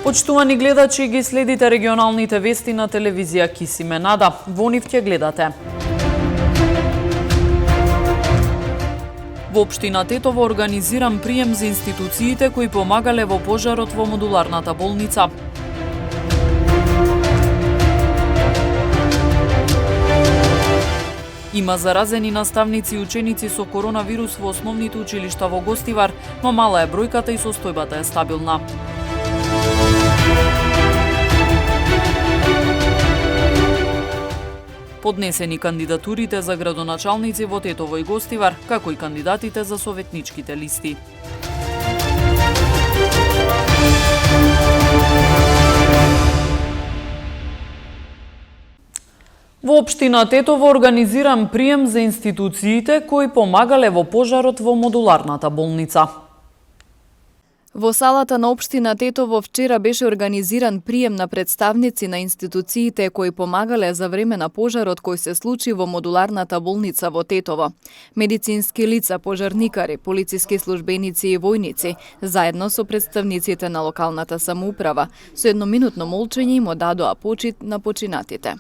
Почитувани гледачи, ги следите регионалните вести на телевизија Кисиме Нада. Во нив ќе гледате. Во општина Тетово организиран прием за институциите кои помагале во пожарот во модуларната болница. Има заразени наставници и ученици со коронавирус во основните училишта во Гостивар, но мала е бројката и состојбата е стабилна. Поднесени кандидатурите за градоначалници во Тетово и Гостивар, како и кандидатите за советничките листи. Во општина Тетово организиран прием за институциите кои помагале во пожарот во модуларната болница. Во салата на општина Тетово вчера беше организиран прием на представници на институциите кои помагале за време на пожарот кој се случи во модуларната болница во Тетово. Медицински лица, пожарникари, полициски службеници и војници, заедно со представниците на локалната самоуправа, со едноминутно молчење им одадоа почит на починатите.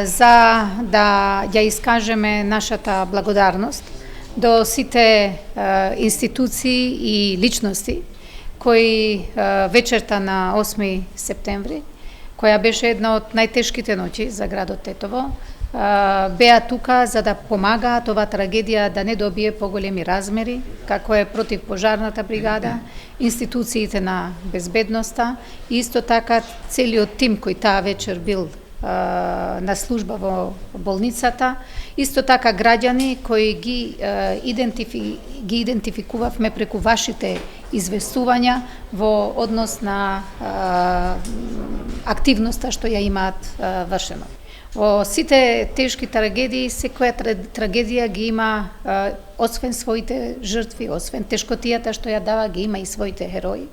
За да ја искажеме нашата благодарност до сите институции и личности кои вечерта на 8 септември, која беше една од најтешките ноќи за градот Тетово, беа тука за да помагаат ова трагедија да не добие поголеми размери, како е противпожарната бригада, институциите на безбедноста и исто така целиот тим кој таа вечер бил на служба во болницата, исто така граѓани кои ги идентификувавме преку вашите известувања во однос на активноста што ја имаат вршено. Во сите тешки трагедии, секоја трагедија ги има, освен своите жртви, освен тешкотијата што ја дава, ги има и своите херои.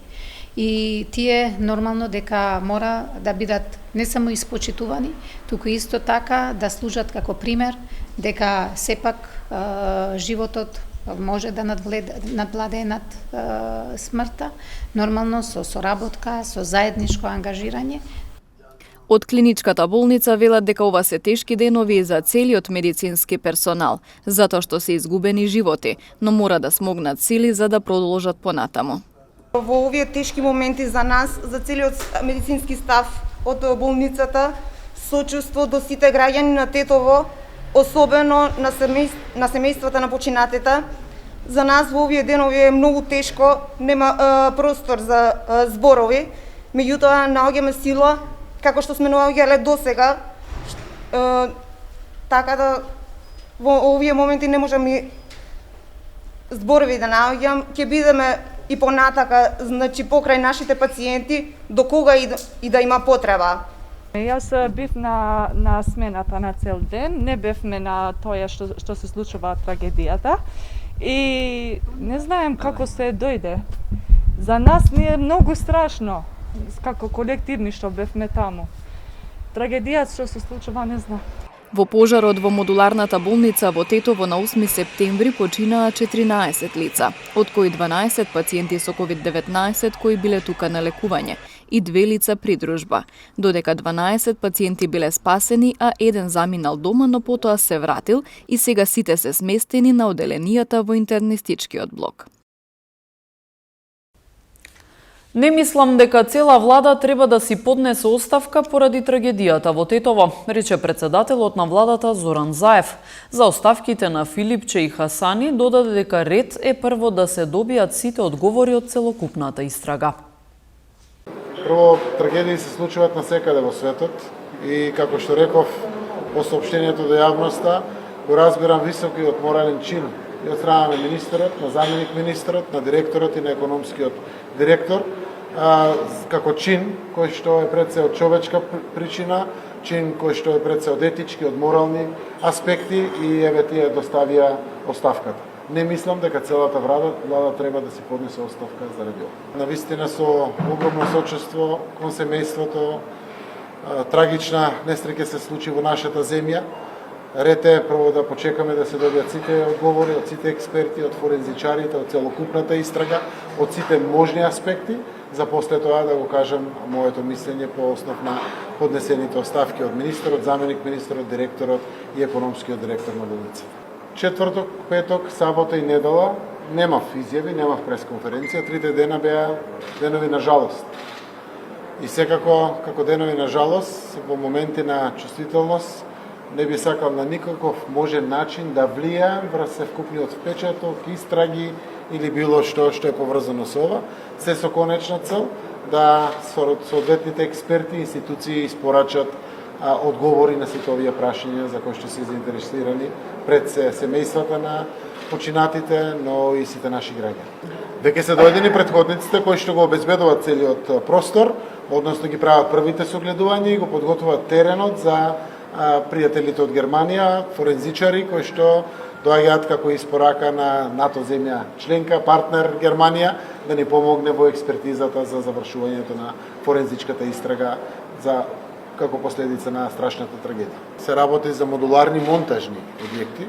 И тие нормално дека мора да бидат не само испочитувани, туку исто така да служат како пример дека сепак животот може да надвладее над смртта, нормално со соработка, со заедничко ангажирање. Од клиничката болница велат дека ова се тешки денови за целиот медицински персонал, затоа што се изгубени животи, но мора да смогнат сили за да продолжат понатаму. Во овие тешки моменти за нас, за целиот медицински став од болницата, сочувство до сите граѓани на Тетово, особено на семејствата на починатите. За нас во овие денови е многу тешко, нема простор за зборови, меѓутоа наоѓаме сила, како што сме наоѓале досега, така да во овие моменти не можам и зборови да наоѓам, ќе бидеме и понатака, значи покрај нашите пациенти, до кога и да има потреба. Јас бив на смената на цел ден, не бевме на тоа што се случува трагедијата и не знаем како се дојде. За нас ни е многу страшно, како колективни што бевме таму. Трагедијата што се случува не знам. Во пожарот во модуларната болница во Тетово на 8 септември починаа 14 лица, од кои 12 пациенти со COVID-19 кои биле тука на лекување и 2 лица придружба, додека 12 пациенти биле спасени, а еден заминал дома, но потоа се вратил и сега сите се сместени на оделенијата во интернистичкиот блок. Не мислам дека цела влада треба да си поднесе оставка поради трагедијата во Тетово, рече председателот на владата Зоран Заев. За оставките на Филипче и Хасани додаде дека ред е прво да се добијат сите одговори од целокупната истрага. Прво, трагедии се случуваат насекаде во светот и, како што реков, по соопштението до јавноста, го разбирам високиот морален чин и од страна на министерот, на заменик министерот, на директорот и на економскиот директор, како чин кој што е пред се од човечка причина, чин кој што е пред се од етички, од морални аспекти и еве тие доставија оставката. Не мислам дека целата влада треба да си поднесе оставка заради ова. Навистина со огромно сочувство кон семејството трагична несреќа се случи во нашата земја. Ред е прво да почекаме да се добијат сите одговори од сите експерти, од форензичарите, од целокупната истрага, од сите можни аспекти, за после тоа да го кажам моето мислење по основ на поднесените оставки од министерот, заменик министерот, директорот и економскиот директор на болницата. Четврток, петок, сабота и недела немав изјави, немав пресконференција, трите дена беа денови на жалост. И секако, како денови на жалост, во моменти на чувствителност, не би сакал на никаков можен начин да влијаем врз севкупниот впечаток, истраги или било што е поврзано со ова, се со конечна цел да соодветните експерти и институции испорачат одговори на сите овие прашања за кои што се заинтересирани пред семејствата на починатите, но и сите наши граѓани. Веќе се дојдени претходниците кои што го обезбедуваат целиот простор, односно ги прават првите согледувања и го подготвуваат теренот за пријателите од Германија, форензичари кои што доаѓаат како испорака на НАТО земја членка, партнер Германија, да ни помогне во експертизата за завршувањето на форензичката истрага за како последица на страшната трагедија. Се работи за модуларни монтажни објекти.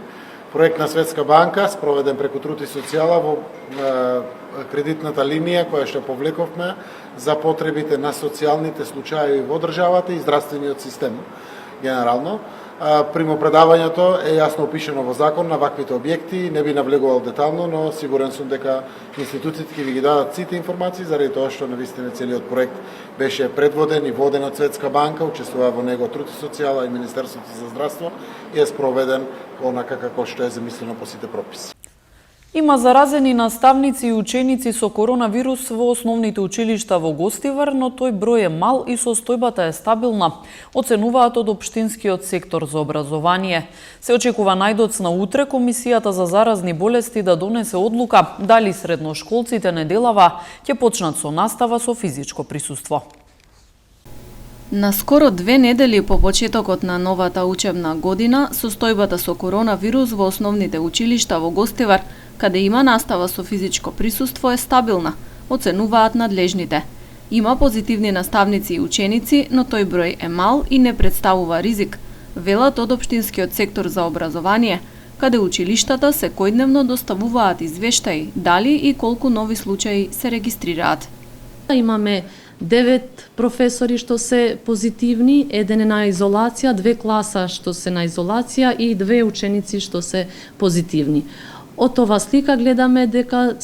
Проект на Светска банка, спроведен преку Труд и социјала во кредитната линија која што повлековме за потребите на социјалните случаи во државата и здравствениот систем генерално. Примопредавањето е јасно опишено во закон на ваквите објекти, не би навлегувал детално, но сигурен сум дека институциите ќе ви ги дадат сите информации, заради тоа што навистина целиот проект беше предводен и воден од Светска банка, учествува во него Труд и социјала и Министерството за здравство и е спроведен онака како што е замислено по сите прописи. Има заразени наставници и ученици со коронавирус во основните училишта во Гостивар, но тој број е мал и состојбата е стабилна, оценуваат од Општинскиот сектор за образование. Се очекува најдоцна утре Комисијата за заразни болести да донесе одлука дали средношколците неделава ќе почнат со настава со физичко присуство. На скоро 2 недели по почетокот на новата учебна година, состојбата со коронавирус во основните училишта во Гостивар, каде има настава со физичко присуство, е стабилна, оценуваат надлежните. Има позитивни наставници и ученици, но тој број е мал и не представува ризик, велат од Општинскиот сектор за образование, каде училиштата секојдневно доставуваат извештаи дали и колку нови случаи се регистрираат. Имаме 9 професори што се позитивни, еден е на изолација, 2 класа што се на изолација и 2 ученици што се позитивни. Од ова слика гледаме дека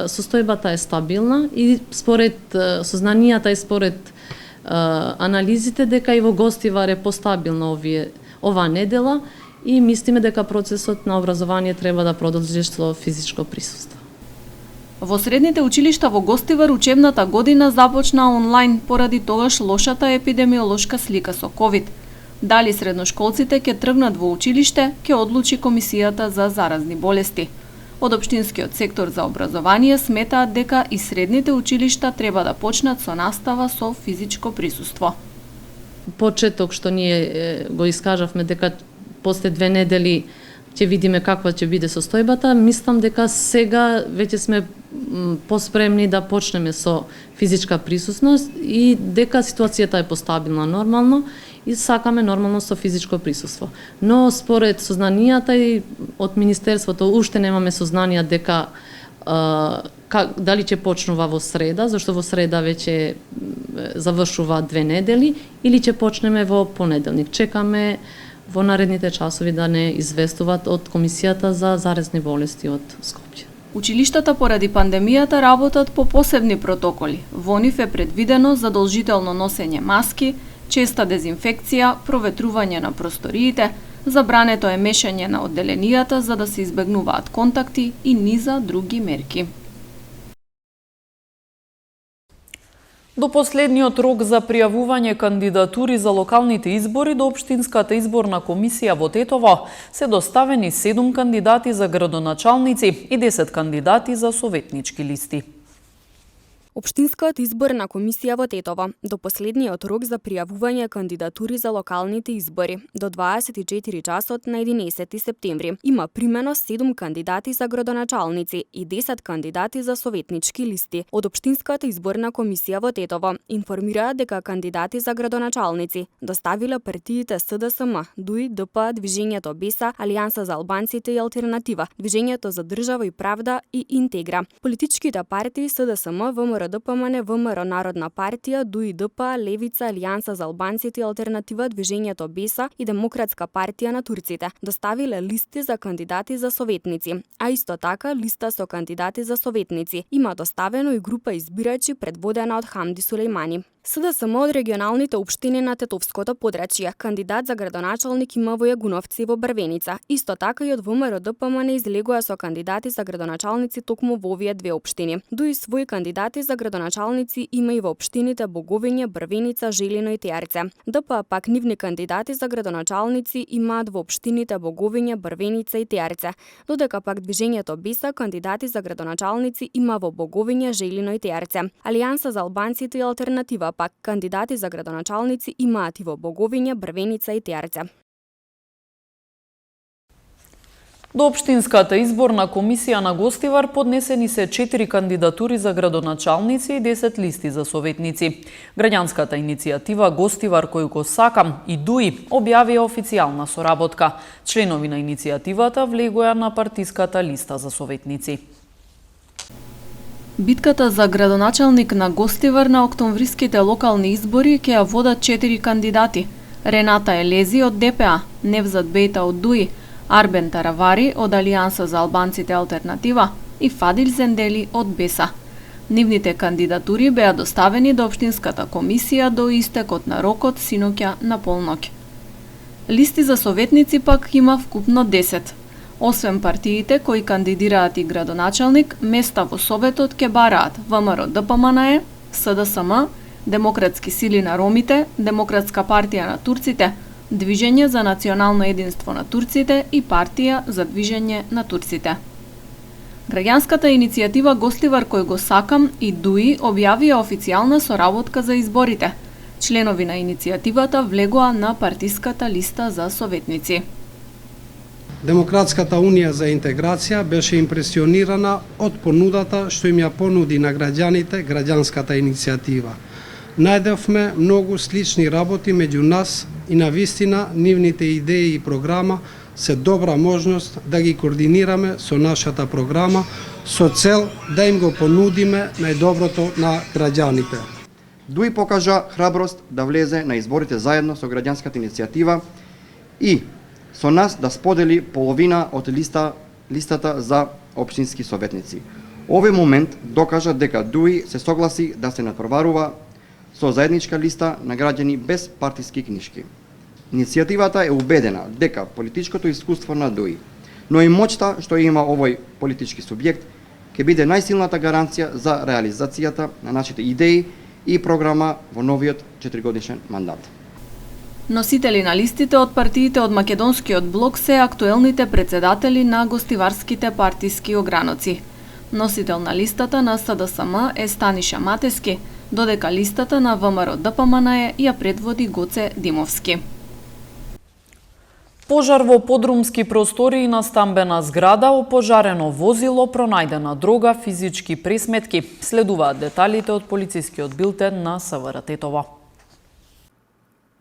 состојбата е стабилна и според сознанијата и според анализите дека и во Гостивар е постабилно ова недела и мислиме дека процесот на образование треба да продолжи со физичко присуство. Во средните училишта во Гостивар учебната година започна онлайн поради тогаш лошата епидемиолошка слика со ковид. Дали средношколците ќе тргнат во училиште, ќе одлучи Комисијата за заразни болести. Од Општинскиот сектор за образование сметаат дека и средните училишта треба да почнат со настава со физичко присуство. Почеток што ние го искажавме дека после 2 недели ќе видиме каква ќе биде состојбата, мислам дека сега веќе сме поспремни да почнеме со физичка присуственост и дека ситуацијата е постабилна нормално и сакаме нормално со физичко присуство. Но според сознанијата и од Министерството уште немаме сознанија дека дали ќе почнува во среда, зашто во среда веќе завршува 2 недели, или ќе почнеме во понеделник. Чекаме во наредните часови да не известуваат од Комисијата за заразни болести од Скопје. Училиштата поради пандемијата работат по посебни протоколи. Во нив е предвидено задолжително носење маски, честа дезинфекција, проветрување на просториите, забрането е мешање на одделенијата за да се избегнуваат контакти и низа други мерки. До последниот рок за пријавување кандидатури за локалните избори до Општинската изборна комисија во Тетово се доставени 7 кандидати за градоначалници и 10 кандидати за советнички листи. Општинската изборна комисија во Тетово до последниот рок за пријавување кандидатури за локалните избори до 24 часот на 11 септември има примено 7 кандидати за градоначалници и 10 кандидати за советнички листи. Од Општинската изборна комисија во Тетово информираат дека кандидати за градоначалници доставиле партиите СДСМ, ДУИ, ДП, Движењето БЕСА, Алијанса за албанците и Алтернатива, Движењето за држава и правда и Интегра. Политичките партии СДСМ, ВМРО ДПМН, ВМРО Народна партија, ДУИ, ДП, Левица, Алијанса за албанците и Алтернатива, Движењето БЕСА и Демократска партија на турците доставиле листи за кандидати за советници, а исто така листа со кандидати за советници. Има доставено и група избирачи предводена од Хамди Сулејмани. СДСМ од регионалните општини на Тетовското подрачје кандидат за градоначалник има во Јагуновци и во Брвеница. Исто така и од ВМРО ДПМН излегува со кандидати за градоначалници токму во овие две општини. Дуи своји кандидати за градоначалници има и во општините Боговиње, Брвеница, Желино и Теарце. ДП пак нивни кандидати за градоначалници имаат во општините Боговиње, Брвеница и Теарце, додека пак Движењето БЕСА кандидати за градоначалници има во Боговиње, Желино и Теарце. Алијанса за албанците и Алтернатива пак кандидати за градоначалници имаат и во Боговиње, Брвеница и Теарце. До Општинската изборна комисија на Гостивар поднесени се 4 кандидатури за градоначалници и 10 листи за советници. Граѓанската иницијатива Гостивар кој го сакам и ДУИ објавија официјална соработка. Членови на иницијативата влегоја на партиската листа за советници. Битката за градоначалник на Гостивар на октомвриските локални избори ќе ја водат 4 кандидати. Рената Елези од ДПА, Невзат Бејта од ДУИ, Арбен Таравари од Алијанса за албанците Алтернатива и Фадил Зендели од БЕСА. Нивните кандидатури беа доставени до Општинската комисија до истекот на рокот синоќа на полноќ. Листи за советници пак има вкупно 10. Освен партиите кои кандидираат и градоначалник, места во советот ќе бараат ВМРО ДПМН, СДСМ, Демократски сили на ромите, Демократска партија на турците, Движење за национално единство на турците и Партија за движење на турците. Граѓанската иницијатива Гостивар кој го сакам и ДУИ објавија официјална соработка за изборите. Членови на иницијативата влегоа на партиската листа за советници. Демократската унија за интеграција беше импресионирана од понудата што им ја понуди на граѓаните граѓанската иницијатива. Најдевме многу слични работи меѓу нас и на вистина нивните идеи и програма се добра можност да ги координираме со нашата програма со цел да им го понудиме најдоброто на граѓаните. ДУИ покажа храброст да влезе на изборите заедно со граѓанската иницијатива и со нас да сподели половина од листата за општински советници. Овој момент докажа дека ДУИ се согласи да се натпреварува со заедничка листа на граѓани без партиски книшки. Иницијативата е убедена дека политичкото искуство на ДУИ, но и моќта што има овој политички субјект, ќе биде најсилната гаранција за реализацијата на нашите идеи и програма во новиот 4-годишен мандат. Носители на листите од партиите од Македонскиот блок се актуелните председатели на гостиварските партиски ограноци. Носител на листата на СДСМ е Станиша Матески, додека листата на ВМРО ДПМН ја предводи Гоце Димовски. Пожар во подрумски простории на стамбена зграда, опожарено возило, пронајдена дрога, физички пресметки. Следуваат деталите од полицискиот билтен на СВР Тетово.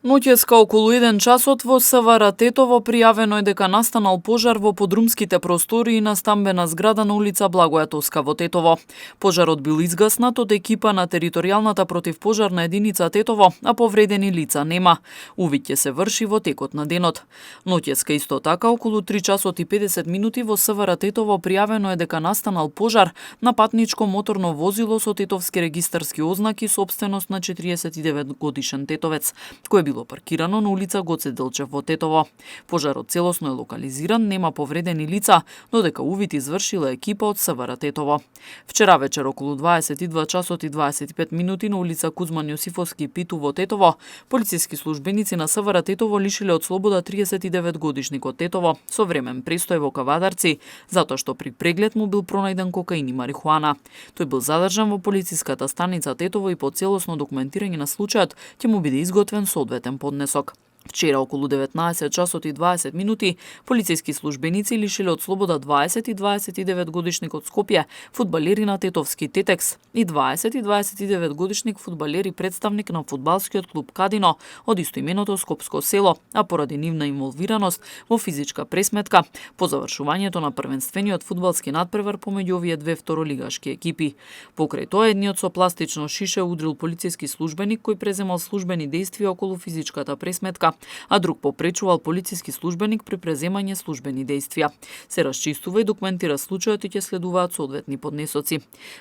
Ноќеска околу 1 часот во СВР Тетово пријавено е дека настанал пожар во подрумските простории на стамбена зграда на улица Благојатовска во Тетово. Пожарот бил изгаснат од екипа на територијалната противпожарна единица Тетово, а повредени лица нема. Увид ќе се врши во текот на денот. Ноќеска исто така околу 3 часот и 50 минути во СВР Тетово пријавено е дека настанал пожар на патничко моторно возило со тетовски регистарски ознаки собственост на 49 годишен тетовец, кој било било паркирано на улица Гоце Делчев во Тетово. Пожарот целосно е локализиран, нема повредени лица, но дека увид извршила екипа од СВР Тетово. Вчера вечер околу 22 часот и 25 минути на улица Кузман Јосифовски Питу во Тетово, полициски службеници на СВР Тетово лишиле од слобода 39 годишникот Тетово со времен престој во Кавадарци, затоа што при преглед му бил пронајден кокаин и марихуана. Тој бил задржан во полициската станица Тетово и по целосно документирање на случајот ќе му биде изготвен соодветен поднесок. Вчера околу 19 часот и 20 минути полициски службеници лишиле од слобода 20 и 29 годишник од Скопје, фудбалери на Тетовски Тетекс и 20 и 29 годишник фудбалер и представник на фудбалскиот клуб Кадино од истоименото скопско село, а поради нивна инволвираност во физичка пресметка по завршувањето на првенствениот фудбалски надпревар помеѓу овие две второлигашки екипи. Покрај тоа едниот со пластично шише удрил полициски службеник кој преземал службени дејствија околу физичката пресметка, а друг попречувал полициски службеник при преземање службени дејствија. Се расчистува и документира случајот и ќе следуваат соодветни поднесоци.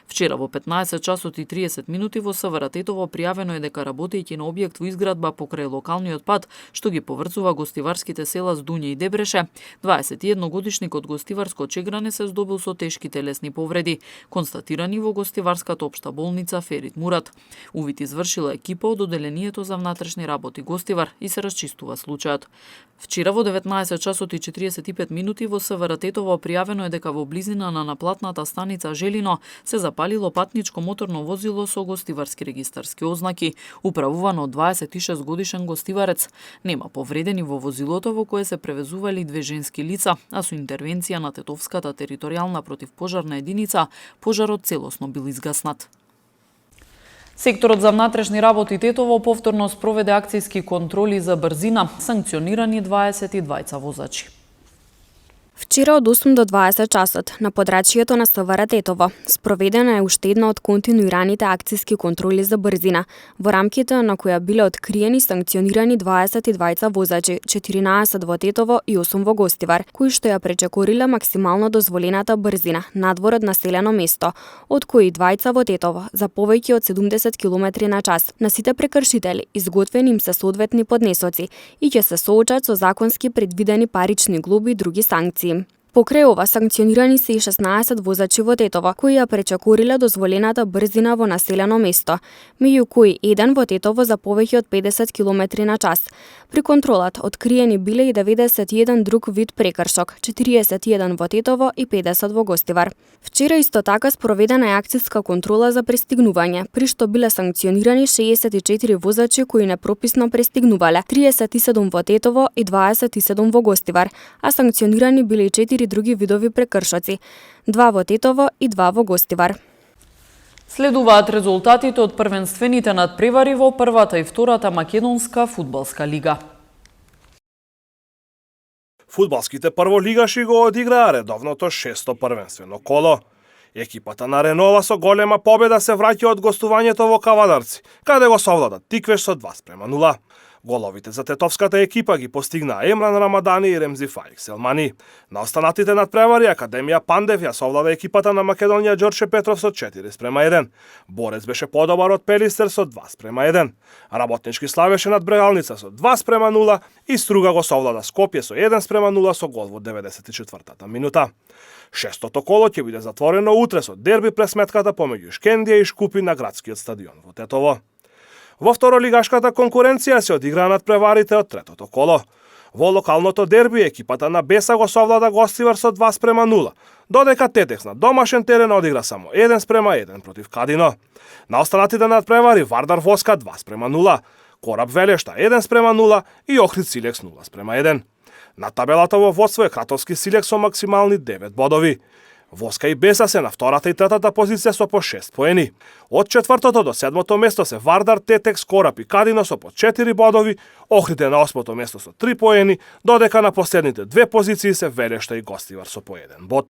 Вчера во 15 часот и 30 минути во СВР Тетово пријавено е дека работејќи на објект во изградба покрај локалниот пат што ги поврзува гостиварските села Здуње и Дебреше, 21 годишник од гостиварско Чегране се здобил со тешки телесни повреди, констатирани во гостиварската општа болница Ферит Мурат. Увид извршила екипа од одделението за внатрешни работи Гостивар и се расчистува случајот. Вчера во 19 часот и 45 минути во СВР Тетово пријавено е дека во близина на наплатната станица Желино се запалило патничко моторно возило со гостиварски регистарски ознаки, управувано од 26 годишен гостиварец. Нема повредени во возилото во кое се превезували две женски лица, а со интервенција на Тетовската територијална противпожарна единица, пожарот целосно бил изгаснат. Секторот за внатрешни работи Тетово повторно спроведе акцијски контроли за брзина, санкционирани 22 возачи. Вчера од 8 до 20 часот на подрачјето на СВР Тетово спроведена е уште една од континуираните акцијски контроли за брзина, во рамките на која биле откриени и санкционирани 22 возачи, 14 во Тетово и 8 во Гостивар, кои што ја пречекориле максимално дозволената брзина надвор од населено место, од кои 2 во Тетово за повеќе од 70 км на час. На сите прекршители изготвени им се соодветни поднесоци и ќе се соочат со законски предвидени парични глоби и други санкции. Покрај ова санкционирани се и 16 возачи во Тетово, кои ја пречекориле дозволената брзина во населено место, меѓу кои еден во Тетово за повеќе од 50 км на час. При контролат откриени биле и 91 друг вид прекршок, 41 во Тетово и 50 во Гостивар. Вчера исто така спроведена е акцијска контрола за пристигнување, при што биле санкционирани 64 возачи кои непрописно пристигнувале, 37 во Тетово и 27 во Гостивар, а санкционирани биле и 4 други видови прекршоци, 2 во Тетово и 2 во Гостивар. Следуваат резултатите од првенствените надпревари во првата и втората македонска фудбалска лига. Фудбалските прволигаши го одиграа редовното 6-то првенствено коло. Екипата на Ренова со голема победа се враќа од гостувањето во Кавадарци, каде го совладат Тиквеш со 2:0. Головите за тетовската екипа ги постигнаа Емран Рамадани и Ремзи Фаик Селмани. На останатите надпревари Академија Пандев ја совлада екипата на Македонија Ѓорче Петров со 4:1. Борец беше подобар од Пелистер со 2:1. Работнички славеше над Брегалница со 2:0 и Струга го совлада Скопје со 1:0 со гол во 94-та минута. Шестото коло ќе биде затворено утре со дерби пресметката помеѓу Шкендија и Шкупи на градскиот стадион во Тетово. Во второлигашката конкуренција се одиграа надпреварите од третото коло. Во локалното дерби екипата на Беса го совлада Гостивар со 2:0, додека Тетекс на домашен терен одигра само 1:1 против Кадино. На останатите надпревари Вардар Воска 2:0, Кораб Велешта 1:0 и Охрид Силекс 0:1. На табелата во водство е Кратовски Силекс со максимални 9 бодови. Воска и Беса се на втората и третата позиција со по 6 поени. Од четвртото до седмото место се Вардар, Тетекс, Кораб и Кадино со по 4 бодови, Охрид е на осмото место со 3 поени, додека на последните две позиции се Велешта и Гостивар со по 1 бод.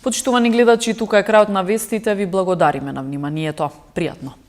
Почитувани гледачи, тука е крајот на вестите, ви благодариме на вниманието. Пријатно!